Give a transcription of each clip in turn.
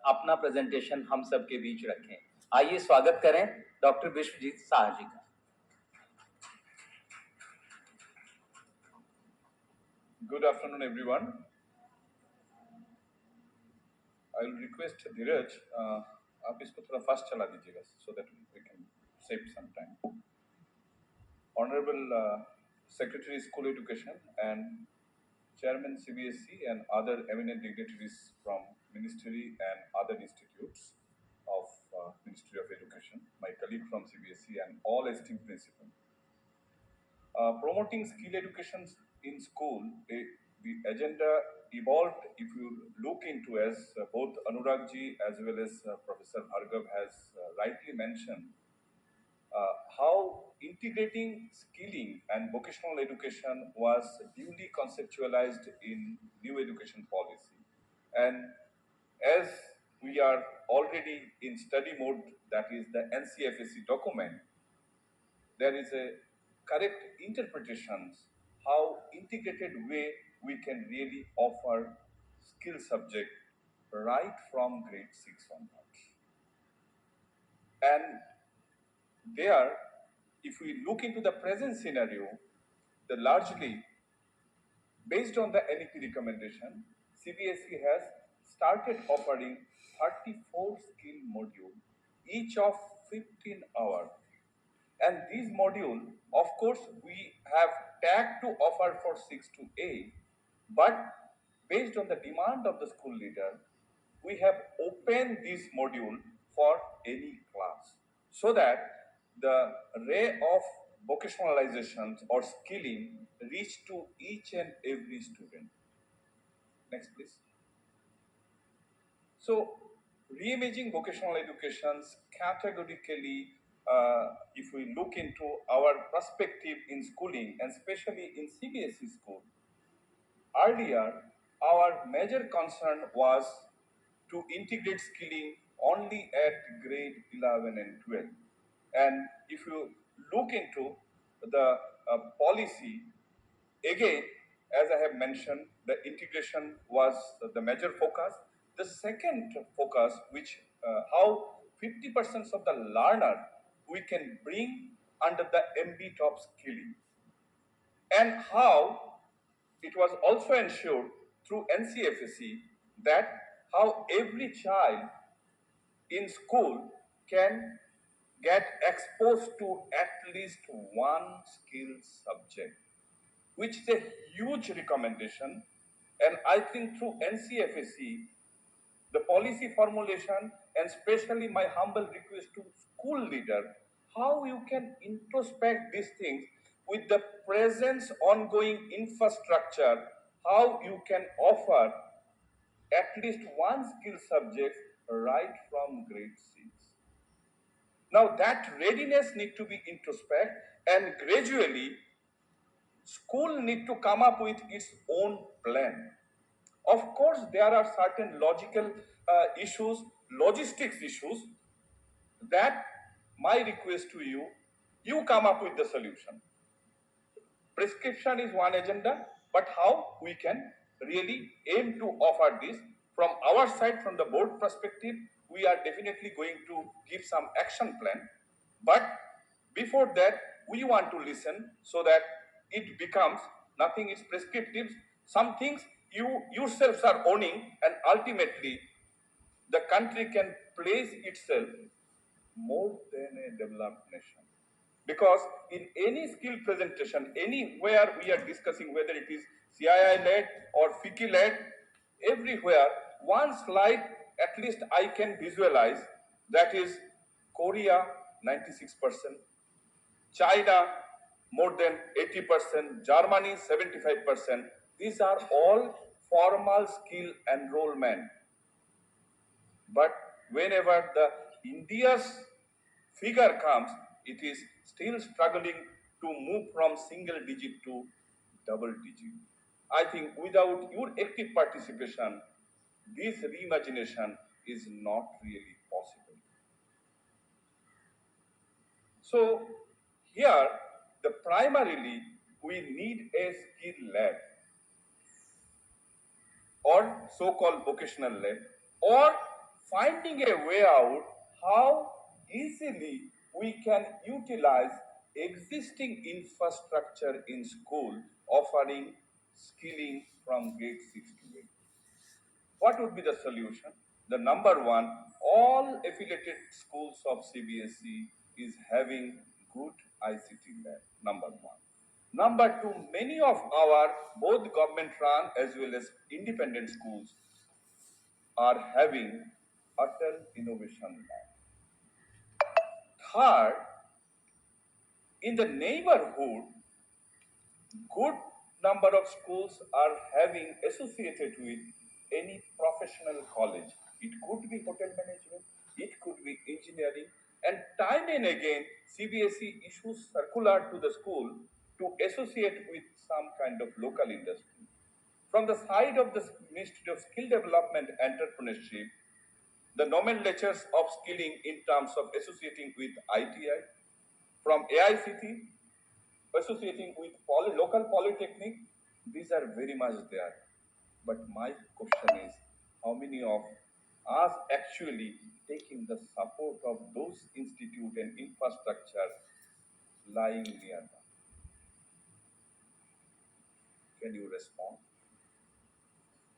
अपना प्रेजेंटेशन हम सब के बीच रखें। आइए स्वागत करें डॉक्टर विश्वजीत शाह जी का। Good afternoon, everyone. I will request Dheeraj, आप इसको थोड़ा फास्ट चला दीजिएगा so that we can save some time. Honorable Secretary School Education and Chairman CBSE and other eminent dignitaries from Ministry and other institutes of Ministry of Education, my colleague from CBSE and all esteemed principals. Promoting skill education in school, the agenda evolved, if you look into, as both Anurag ji as well as Professor Bhargav has rightly mentioned, how integrating skilling and vocational education was duly conceptualized in new education policy. And as we are already in study mode, that is the NCFSC document, there is a correct interpretations how integrated way we can really offer skill subject right from grade 6 onwards. And there, if we look into the present scenario, the largely based on the NEP recommendation, CBSE has started offering 34 skill module, each of 15 hours. And these module, of course, we have tagged to offer for 6 to 8, but based on the demand of the school leader, we have opened this module for any class so that the ray of vocationalizations or skilling reach to each and every student. Next, please. So, reimaging vocational educations categorically, if we look into our perspective in schooling and especially in CBSE school, earlier our major concern was to integrate skilling only at grade 11 and 12. And if you look into the policy, again, as I have mentioned, the integration was the major focus. The second focus, which how 50% of the learner we can bring under the MB top skilling, and how it was also ensured through NCFSE that how every child in school can get exposed to at least one skill subject, which is a huge recommendation. And I think through NCFSE, the policy formulation, and especially my humble request to school leader, how you can introspect these things with the presence ongoing infrastructure, how you can offer at least one skill subject right from grade 6. Now that readiness need to be introspect, and gradually school need to come up with its own plan. Of course, there are certain logical issues, logistics issues, that my request to you, you come up with the solution. Prescription is one agenda, but how we can really aim to offer this from our side, from the board perspective, we are definitely going to give some action plan. But before that, we want to listen so that it becomes nothing is prescriptive. Some things you yourselves are owning, and ultimately the country can place itself more than a developed nation. Because in any skill presentation, anywhere we are discussing, whether it is CII led or FICI led, everywhere, one slide at least I can visualize, that is Korea 96%, China more than 80%, Germany 75%. These are all formal skill enrollment. But whenever the India's figure comes, it is still struggling to move from single digit to double digit. I think without your active participation, this reimagination is not really possible. So here, the primarily we need a skill lab or so-called vocational lab, or finding a way out how easily we can utilize existing infrastructure in school offering skilling from grade 6 to 8. What would be the solution? The number one, all affiliated schools of CBSE is having good ICT lab, number one. Number two, many of our both government run as well as independent schools are having Atal Innovation Lab. Third, in the neighborhood, good number of schools are having associated with any professional college. It could be hotel management, it could be engineering, and time and again CBSE issues circular to the school to associate with some kind of local industry. From the side of the Ministry of Skill Development and Entrepreneurship, the nomenclatures of skilling in terms of associating with ITI, from AICT, associating with local polytechnic, these are very much there. But my question is, how many of us actually taking the support of those institute and infrastructure lying near them? Can you respond?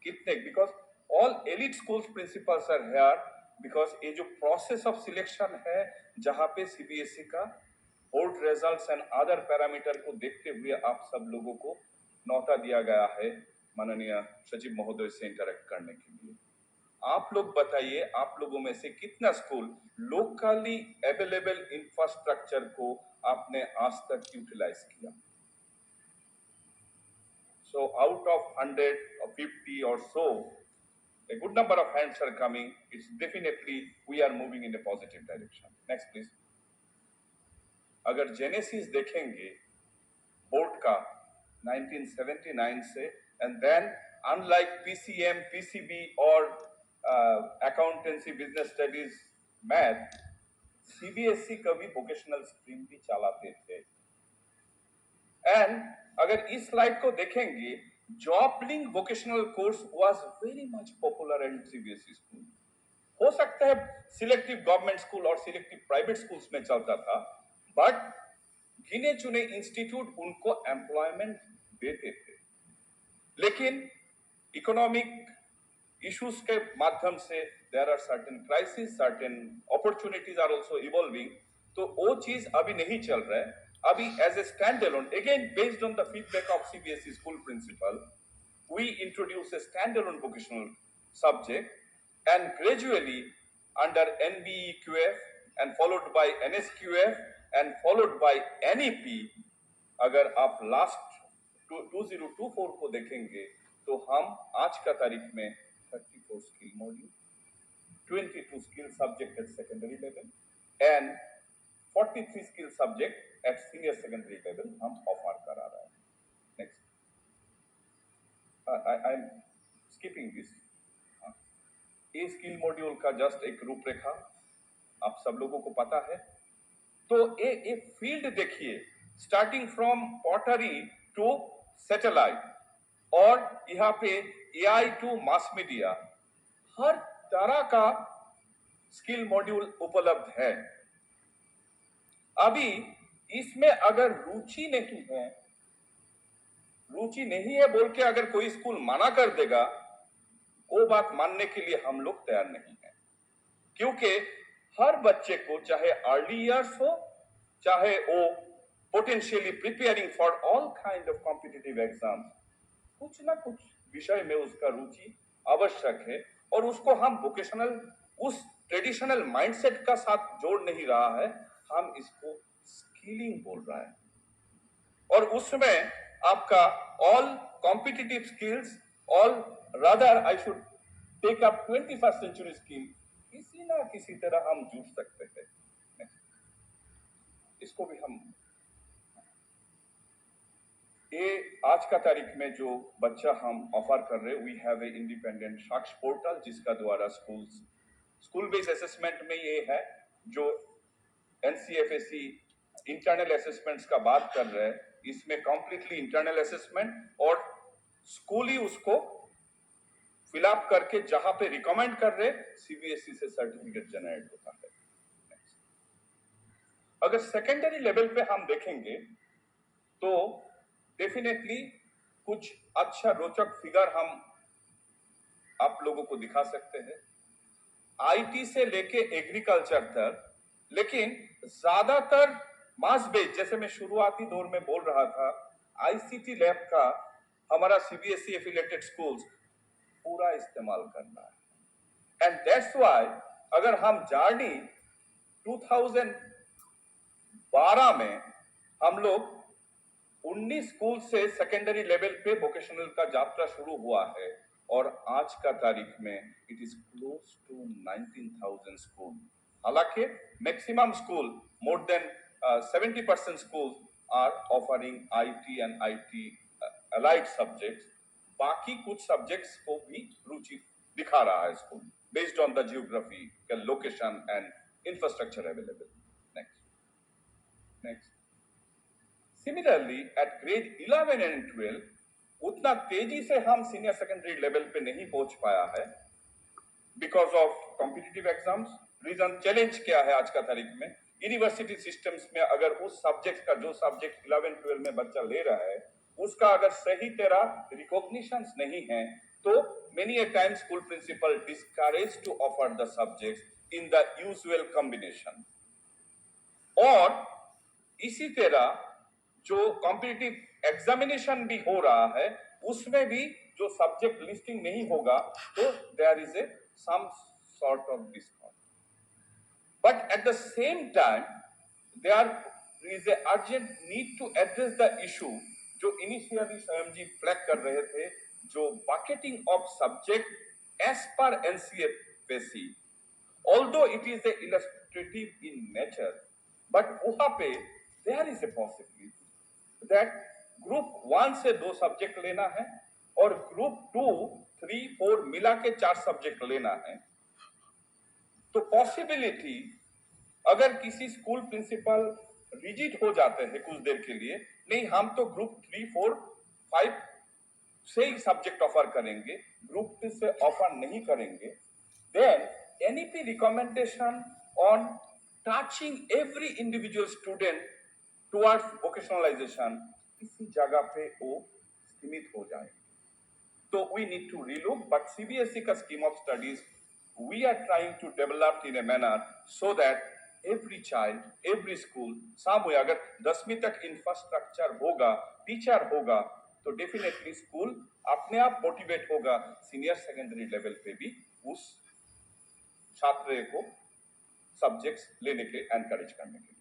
कितने? Because all elite schools principals are here because ये जो process of selection है जहाँ पे CBSE का board results and other parameter को देखते हुए आप सब लोगों को नौता दिया गया है माननीय सचिव महोदय से इंटरेक्ट करने के लिए। आप लोग बताइए, आप लोगों में से कितना स्कूल लोकली अवेलेबल इंफ्रास्ट्रक्चर को आपने आज तक यूटिलाइज किया? So out of 100 or 50 or so, a good number of hands are coming. It's definitely we are moving in a positive direction. Next, please. अगर जेनेसिस देखेंगे बोर्ड का 1979 से, and then unlike PCM, PCB और accountancy, business studies, math, CBSE कभी vocational stream भी चलाते थे। And अगर इस स्लाइड को देखेंगे, job link vocational course was very much popular in CBSE school. हो सकता है सिलेक्टिव गवर्नमेंट स्कूल और सिलेक्टिव प्राइवेट स्कूल्स में चलता था, बट गिने चुने इंस्टीट्यूट उनको एम्प्लॉयमेंट देते थे। लेकिन इकोनॉमिक इश्यूज के माध्यम से there are certain crisis, certain opportunities are also evolving, तो वो चीज अभी नहीं चल रहा है। अभी as a stand alone, again based on the feedback of CBSE school principal, we introduce a stand alone vocational subject and gradually under NBEQF and followed by NSQF and followed by NEP। अगर आप last 2024 को देखेंगे तो हम आज का तारीख में 34 skill module, 22 skill subject at secondary level and 43 skill subject at senior secondary level हम ऑफर करा रहा है। Next, I am skipping this. ये स्किल मॉड्यूल का जस्ट एक रूपरेखा आप सब लोगों को पता है। तो ये फील्ड देखिए, starting from pottery to satellite और यहाँ पे AI टू मास मीडिया, हर तरह का स्किल मॉड्यूल उपलब्ध है। अभी इसमें अगर रुचि नहीं है बोल के अगर कोई स्कूल मना कर देगा, वो बात मानने के लिए हम लोग तैयार नहीं है, क्योंकि हर बच्चे को चाहे अर्ली इयर्स हो, चाहे वो potentially preparing for all kind of competitive exam, कुछ ना कुछ विषय में उसका रुचि आवश्यक है और उसको हम वोकेशनल उस ट्रेडिशनल माइंडसेट का साथ जोड़ नहीं रहा है, हम इसको स्किलिंग बोल रहा है। और उसमें आपका all competitive skills, all rather I should take up 21st century skill, किसी ना किसी तरह हम जूझ सकते हैं। इसको भी हम ये आज का तारीख में जो बच्चा हम ऑफर कर रहे हैं, वी हैव ए इंडिपेंडेंट साक्ष पोर्टल जिसका द्वारा स्कूल बेस्ड असेसमेंट में ये है, जो NCFSE इंटरनल असेसमेंट्स का बात कर रहे हैं, इसमें कंप्लीटली इंटरनल असेसमेंट और स्कूल ही उसको फिलअप करके जहां पे रिकमेंड कर रहे सीबीएसई से सर्टिफिकेट जनरेट होता है। अगर सेकेंडरी लेवल पे हम देखेंगे तो डेफिनेटली कुछ अच्छा रोचक फिगर हम आप लोगों को दिखा सकते हैं, आईटी से लेके एग्रीकल्चर तक, लेकिन ज्यादातर मास बेस, जैसे मैं शुरुआती दौर में बोल रहा था, आईसीटी लैब का हमारा सीबीएसई एफिलिएटेड स्कूल्स पूरा इस्तेमाल करना है। एंड दैट्स व्हाई अगर हम जर्नी 2012 में हम लोग 19 स्कूल से सेकेंडरी लेवल पे वोकेशनल का यात्रा शुरू हुआ है और आज का तारीख में it is close to 19,000 school. हालांकि maximum school, more than 70% school are offering IT and IT allied subjects. बाकी कुछ सब्जेक्ट्स को भी रुचि दिखा रहा है school based on the geography, location and infrastructure available. Next similarly at grade 11 and 12 उतना तेजी से हम सीनियर सेकेंडरी लेवल पे नहीं पहुंच पाया है because of competitive exams. Reason, challenge क्या है आज का तारीख में, यूनिवर्सिटी सिस्टम्स में अगर उस सब्जेक्ट का जो सब्जेक्ट 11-12 में बच्चा ले रहा है उसका अगर सही तरह रिकॉग्निशंस नहीं है तो many a time school principal discourage to offer the subjects in the usual combination. और इसी तरह जो कॉम्पिटिटिव एग्जामिनेशन भी हो रहा है उसमें भी जो सब्जेक्ट लिस्टिंग नहीं होगा तो there is a some sort of discount. But at the same time there is a urgent need to address the issue जो इनिशियली स्वयं जी फ्लैग कर रहे थे, जो बकेटिंग ऑफ सब्जेक्ट एज पर NCFSE. Although it is a illustrative in nature, but वहां पे there is a possibility that group 1 से 2 subject लेना है और ग्रुप 2, 3, 4 मिला के 4 सब्जेक्ट लेना है। तो पॉसिबिलिटी अगर किसी स्कूल प्रिंसिपल रिजिड हो जाते हैं कुछ देर के लिए, नहीं हम तो ग्रुप 3, 4, 5 से ही सब्जेक्ट ऑफर करेंगे, ग्रुप 2 से ऑफर नहीं करेंगे, then NEP recommendation on touching every individual student towards vocationalisation इसी जगह पे वो सीमित हो जाए। तो we need to relook, but CBSE का scheme of studies we are trying to develop in a manner so that every child, every school सामूहिक, अगर 10वीं तक इंफ्रास्ट्रक्चर होगा, टीचर होगा, तो डेफिनेटली स्कूल अपने आप मोटिवेट होगा सीनियर सेकेंडरी लेवल पे भी उस छात्र को सब्जेक्ट्स लेने के एनकरेज करने के लिए।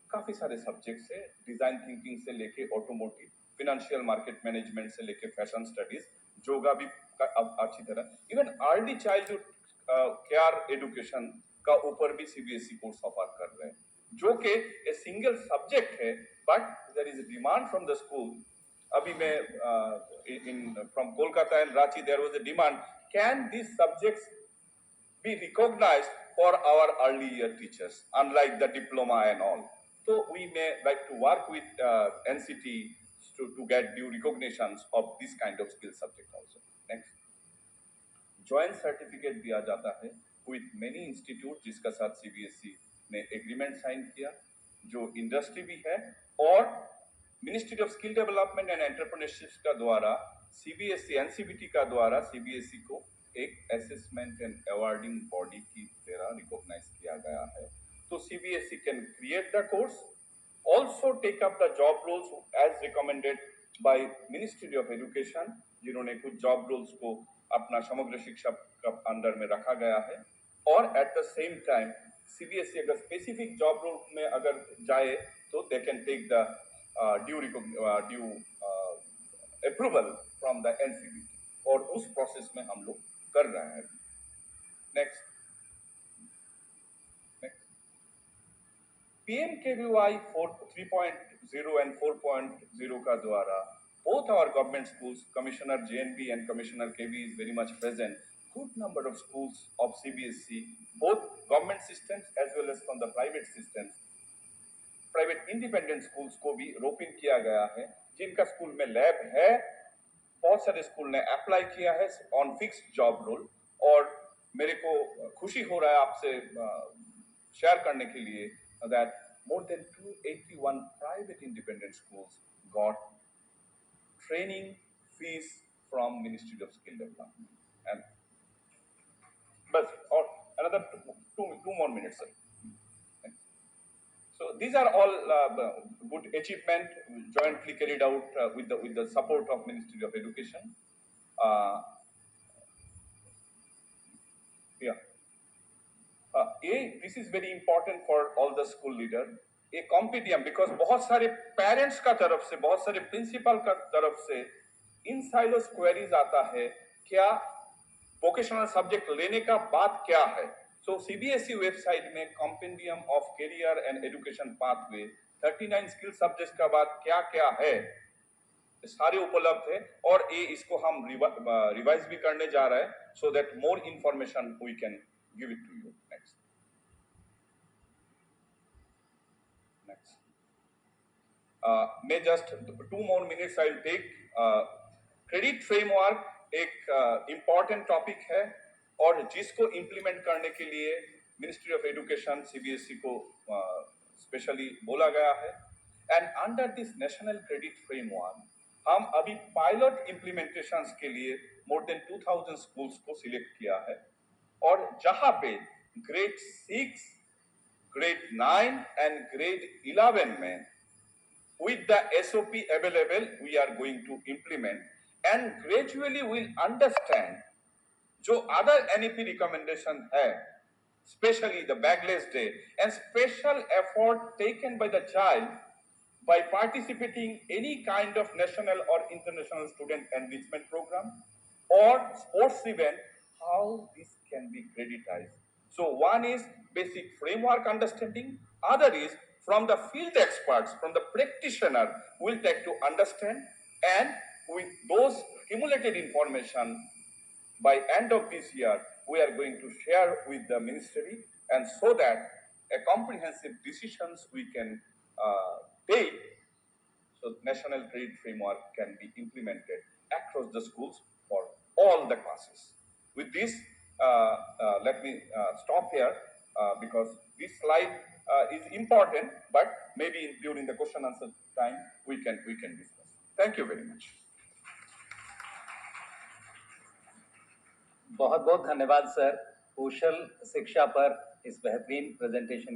काफी सारे सब्जेक्ट्स है, डिजाइन थिंकिंग से लेके ऑटोमोटिव, फाइनेंशियल मार्केट मैनेजमेंट से लेके फैशन स्टडीज, योगा भी अच्छी तरह, even early childhood care education का ऊपर भी सीबीएसई कोर्स ऑफर कर रहे हैं, जो कि ए सिंगल सब्जेक्ट है but there is demand from the school. अभी मैं from Kolkata and Ranchi there was a demand, can this subjects be recognized for our early year teachers, unlike the diploma and all. So we may like to work with NCT to get due recognitions of this kind of skill subject also. Next, joint certificate दिया जाता है with many institute जिसका साथ CBSE ने agreement sign किया, जो industry भी है, और ministry of skill development and entrepreneurship का द्वारा सीबीएसई एनसीबीटी का द्वारा सीबीएसई को एक असेसमेंट एंड अवार्डिंग बॉडी की तरह रिकॉग्नाइज किया गया है। तो CBSE can create the course, also take up the job roles as recommended by ministry of education, जिन्होंने कुछ जॉब रोल्स को अपना समग्र शिक्षा का अंडर में रखा गया है। और at the same time CBSE अगर स्पेसिफिक जॉब रोल में अगर जाए तो they can take the due approval from the NCVT, और उस प्रोसेस में हम लोग कर रहे हैं। नेक्स्ट पीएमकेवीवाई 3.0 एंड 4.0 का द्वारा both our government schools, Commissioner JNB and Commissioner KB is very much present. Good number of schools of CBSE, both government systems as well as from the private systems, private independent schools को भी रोप इन किया गया है, जिनका school में lab है बहुत सारे स्कूल ने अप्लाई किया है ऑन फिक्स्ड जॉब रोल, और मेरे को खुशी हो रहा है आपसे शेयर करने के लिए that more than 281 private independent schools got training fees from Ministry of Skill Development. And but or another two more minutes, sir. So these are all good achievement jointly carried out with the support of Ministry of Education. Yeah. This is very important for all the school leader. A कॉम्पिटियम, because बहुत सारे parents का तरफ से, बहुत सारे principal का तरफ से इन साइलोस क्वेरीज आता है, क्या वोकेशनल सब्जेक्ट लेने का बात क्या है. सो सीबीएसई वेबसाइट में compendium of career and education pathway 39 skill subjects का बात क्या क्या है सारे उपलब्ध है, और ये इसको हम रिवाइज भी करने जा रहे हैं, so that more information we can give it to you. Next. मैं just 2 more minutes I will take. Credit framework एक इम्पॉर्टेंट टॉपिक है, और जिसको इम्प्लीमेंट करने के लिए मिनिस्ट्री ऑफ एजुकेशन सीबीएसई को स्पेशली बोला गया है. And under this national credit framework हम अभी पायलट इम्प्लीमेंटेशंस के लिए मोर देन 2000 स्कूल्स को सिलेक्ट किया है, और जहां पे ग्रेड 6, grade 9 and grade 11 में with the SOP available we are going to implement, and gradually we'll understand जो other NEP recommendation है, especially the bagless day and special effort taken by the child by participating any kind of national or international student enrichment program or sports event, how this can be creditized. So one is basic framework understanding, other is from the field experts, from the practitioner, will take to understand, and with those accumulated information, by end of this year, we are going to share with the ministry, and so that a comprehensive decisions we can take, so national credit framework can be implemented across the schools for all the classes. With this, let me stop here because this slide is important, but maybe during the question answer time we can discuss. Thank you very much. बहुत बहुत धन्यवाद sir, कौशल शिक्षा पर इस बेहतरीन presentation